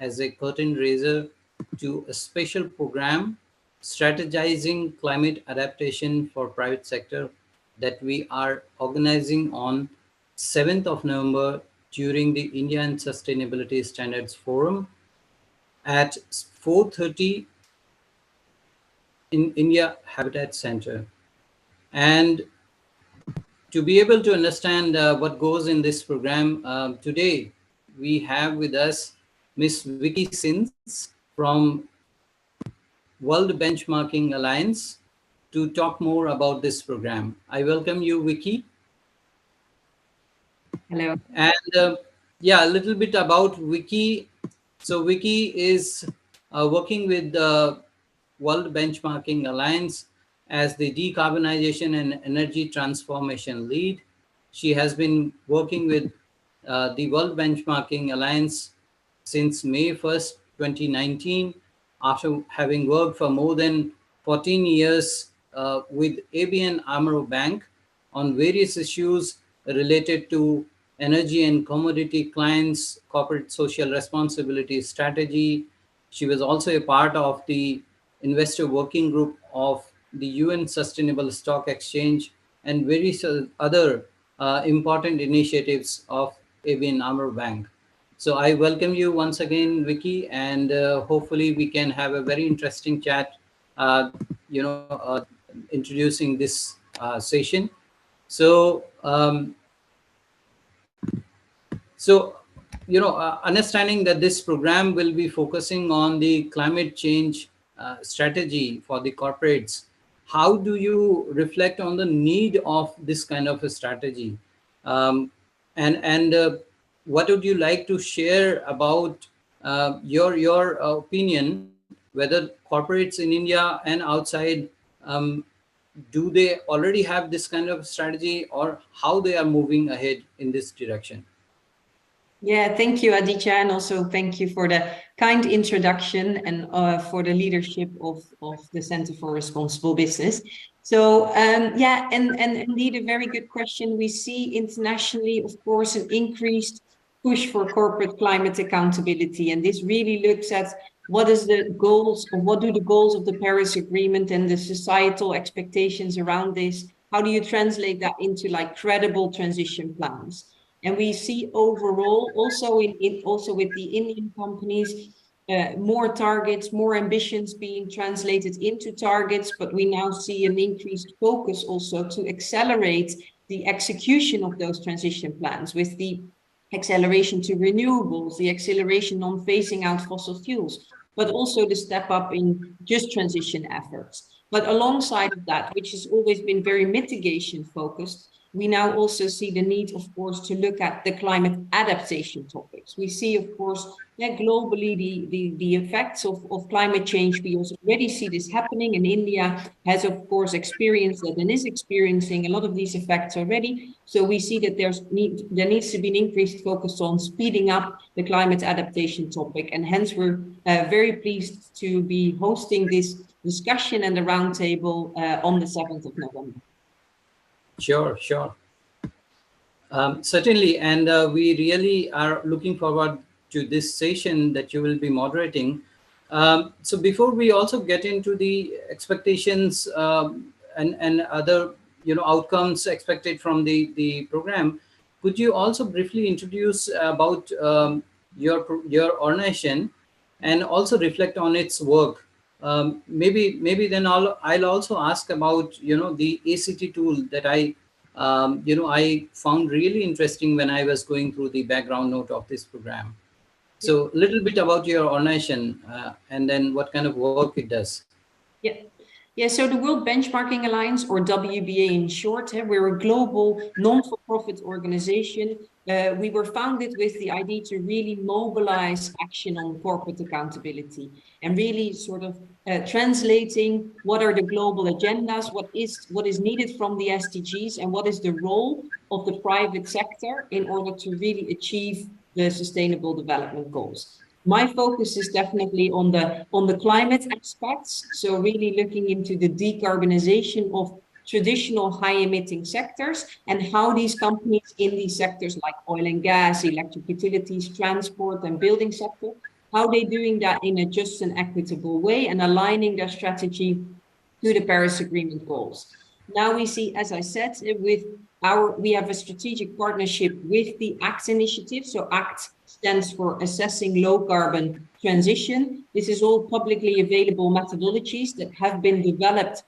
as a curtain raiser to a special program strategizing climate adaptation for private sector that we are organizing on 7th of November during the India and Sustainability Standards Forum at 4:30 in India Habitat Center. And to be able to understand what goes in this program, today we have with us Miss Vicky Sins from World Benchmarking Alliance to talk more about this program. I welcome you, Vicky. Hello. And yeah, a little bit about Vicky. So Vicky is working with the World Benchmarking Alliance as the decarbonization and energy transformation lead. She has been working with the World Benchmarking Alliance since May 1st, 2019, after having worked for more than 14 years with ABN AMRO Bank on various issues related to energy and commodity clients, corporate social responsibility strategy. She was also a part of the investor working group of the UN Sustainable Stock Exchange and various other important initiatives of ABN AMRO Bank. So I welcome you once again, Vicky, and hopefully we can have a very interesting chat, uh, you know, introducing this session. So, understanding that this program will be focusing on the climate change strategy for the corporates, how do you reflect on the need of this kind of a strategy? And what would you like to share about your opinion, whether corporates in India and outside, um, do they already have this kind of strategy, or how they are moving ahead in this direction? Yeah, thank you, Aditya, and also thank you for the kind introduction and for the leadership of the Center for Responsible Business. So yeah, and indeed a very good question. We see internationally, of course, an increased push for corporate climate accountability, and this really looks at what is the goals, or what do the goals of the Paris Agreement and the societal expectations around this, how do you translate that into like credible transition plans? And we see overall, also also with the Indian companies, more targets, more ambitions being translated into targets, but we now see an increased focus also to accelerate the execution of those transition plans with the acceleration to renewables, the acceleration on phasing out fossil fuels, but also the step up in just transition efforts. But alongside of that, which has always been very mitigation focused, we now also see the need, of course, to look at the climate adaptation topics. We see, of course, globally the effects of climate change. We also already see this happening, and India has, of course, experienced that and is experiencing a lot of these effects already. So we see that there needs to be an increased focus on speeding up the climate adaptation topic, and hence we're very pleased to be hosting this discussion and the roundtable on the 7th of November. Sure. Certainly, and we really are looking forward to this session that you will be moderating. So before we also get into the expectations and other outcomes expected from the program, could you also briefly introduce about your organization and also reflect on its work? Maybe then I'll also ask about the ACT tool that I found really interesting when I was going through the background note of this program. So a little bit about your organization and then what kind of work it does. Yeah, so the World Benchmarking Alliance, or WBA in short, we're a global non-for-profit organization. We were founded with the idea to really mobilize action on corporate accountability and really sort of translating what are the global agendas, what is needed from the SDGs, and what is the role of the private sector in order to really achieve the Sustainable Development Goals. My focus is definitely on the climate aspects. So really looking into the decarbonization of traditional high emitting sectors and how these companies in these sectors like oil and gas, electric utilities, transport and building sector how they're doing that in a just and equitable way and aligning their strategy to the Paris Agreement goals. Now we see, as I said, we have a strategic partnership with the ACT initiative. So ACT stands for Assessing Low Carbon Transition. This is all publicly available methodologies that have been developed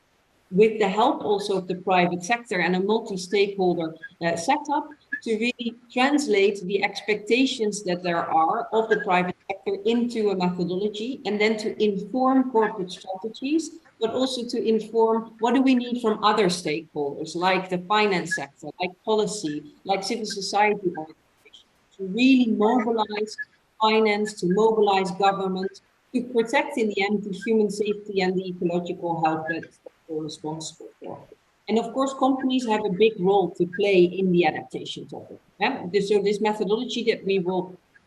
with the help also of the private sector and a multi-stakeholder setup to really translate the expectations that there are of the private sector into a methodology, and then to inform corporate strategies, but also to inform what do we need from other stakeholders, like the finance sector, like policy, like civil society organizations, to really mobilize finance, to mobilize government, to protect in the end the human safety and the ecological health that we're responsible for. And of course, companies have a big role to play in the adaptation topic. Yeah? So this methodology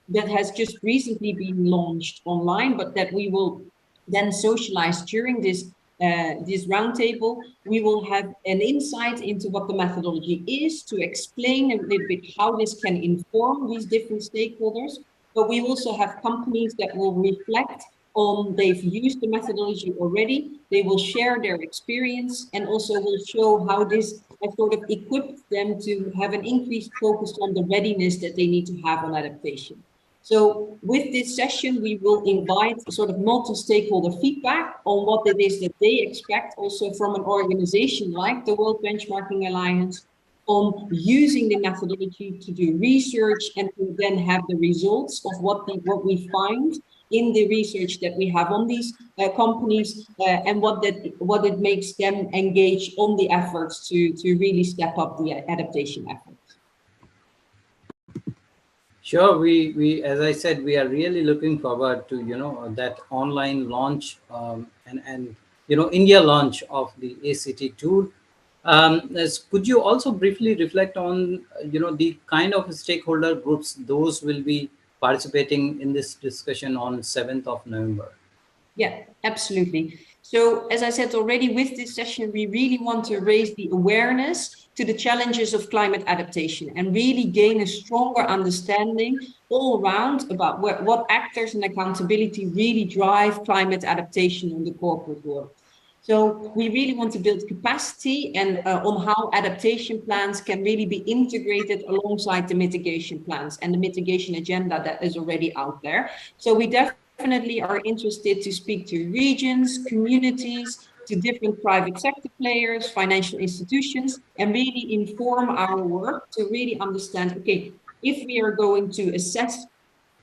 that has just recently been launched online, but that we will then socialize during this roundtable, we will have an insight into what the methodology is, to explain a little bit how this can inform these different stakeholders. But we also have companies that will reflect on, they've used the methodology already, they will share their experience, and also will show how this has sort of equipped them to have an increased focus on the readiness that they need to have on adaptation. So with this session, we will invite sort of multi-stakeholder feedback on what it is that they expect also from an organization like the World Benchmarking Alliance, on using the methodology to do research and to then have the results of what we find in the research that we have on these companies, and what it makes them engage on the efforts to really step up the adaptation efforts. Sure, we as I said, we are really looking forward to that online launch, and India launch of the ACT tool. Could you also briefly reflect on the kind of stakeholder groups those will be participating in this discussion on 7th of November? Yeah, absolutely. So as I said already, with this session, we really want to raise the awareness to the challenges of climate adaptation and really gain a stronger understanding all around about what actors and accountability really drive climate adaptation in the corporate world. So we really want to build capacity and on how adaptation plans can really be integrated alongside the mitigation plans and the mitigation agenda that is already out there. So we definitely are interested to speak to regions, communities, to different private sector players, financial institutions, and really inform our work to really understand, okay, if we are going to assess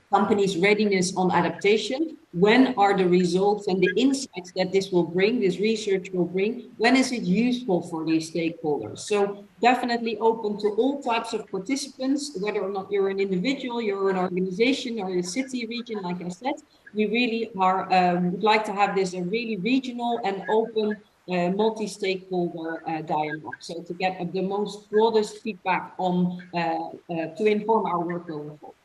companies' readiness on adaptation, when are the results and the insights that this research will bring, when is it useful for these stakeholders? So definitely open to all types of participants, whether or not you're an individual, you're an organization, or a city region, like I said. We really would like to have this a really regional and open multi-stakeholder dialogue. So to get the most broadest feedback on to inform our work going forward.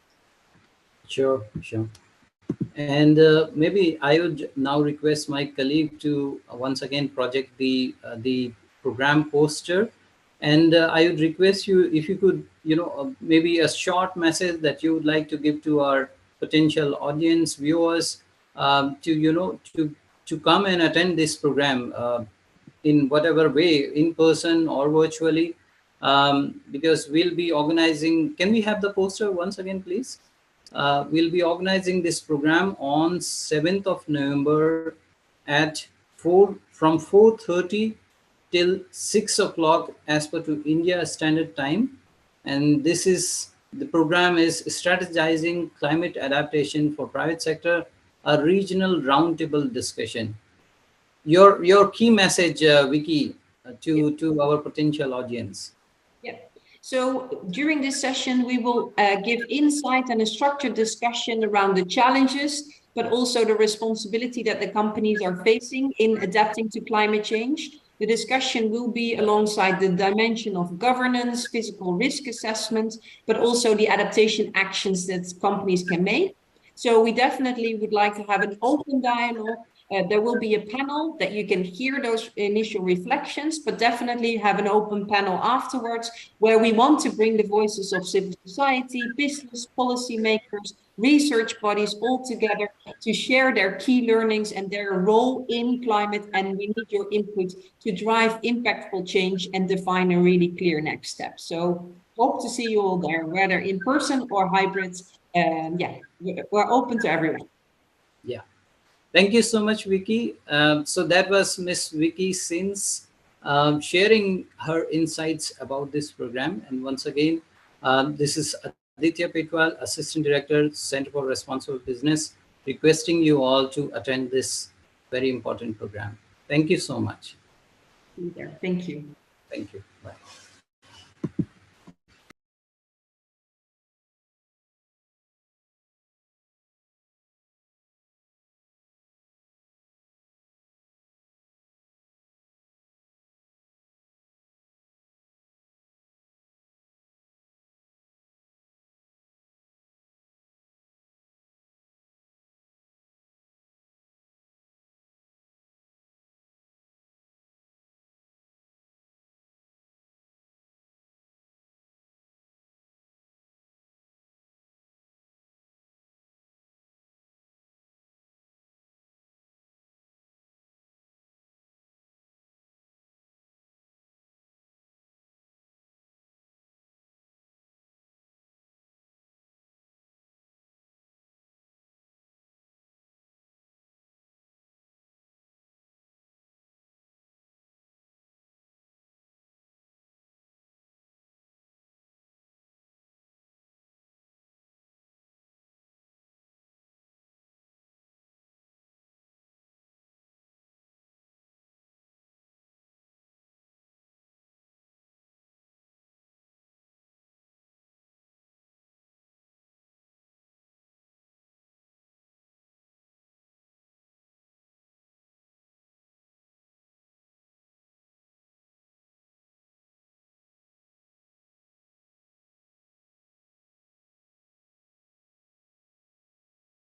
Sure, sure. And maybe I would now request my colleague to once again project the program poster, and I would request you if you could, maybe a short message that you would like to give to our potential audience viewers, to to come and attend this program in whatever way, in person or virtually, because we'll be organizing. Can we have the poster once again, please? We'll be organizing this program on 7th of November at 4:30 till 6 o'clock as per to India Standard Time. And the program is strategizing climate adaptation for private sector, a regional roundtable discussion. Your key message, Vicky, to our potential audience. Yeah. So during this session, we will give insight and a structured discussion around the challenges, but also the responsibility that the companies are facing in adapting to climate change. The discussion will be alongside the dimension of governance, physical risk assessment, but also the adaptation actions that companies can make. So we definitely would like to have an open dialogue. There will be a panel that you can hear those initial reflections, but definitely have an open panel afterwards where we want to bring the voices of civil society, business, policymakers, research bodies all together to share their key learnings and their role in climate. And we need your input to drive impactful change and define a really clear next step. So hope to see you all there, whether in person or hybrids. Yeah, we're open to everyone. Yeah. Thank you so much, Vicky. So that was Miss Vicky Sins sharing her insights about this program. And once again, this is Aditya Pitwal, Assistant Director, Center for Responsible Business, requesting you all to attend this very important program. Thank you so much. Thank you. Thank you. Bye.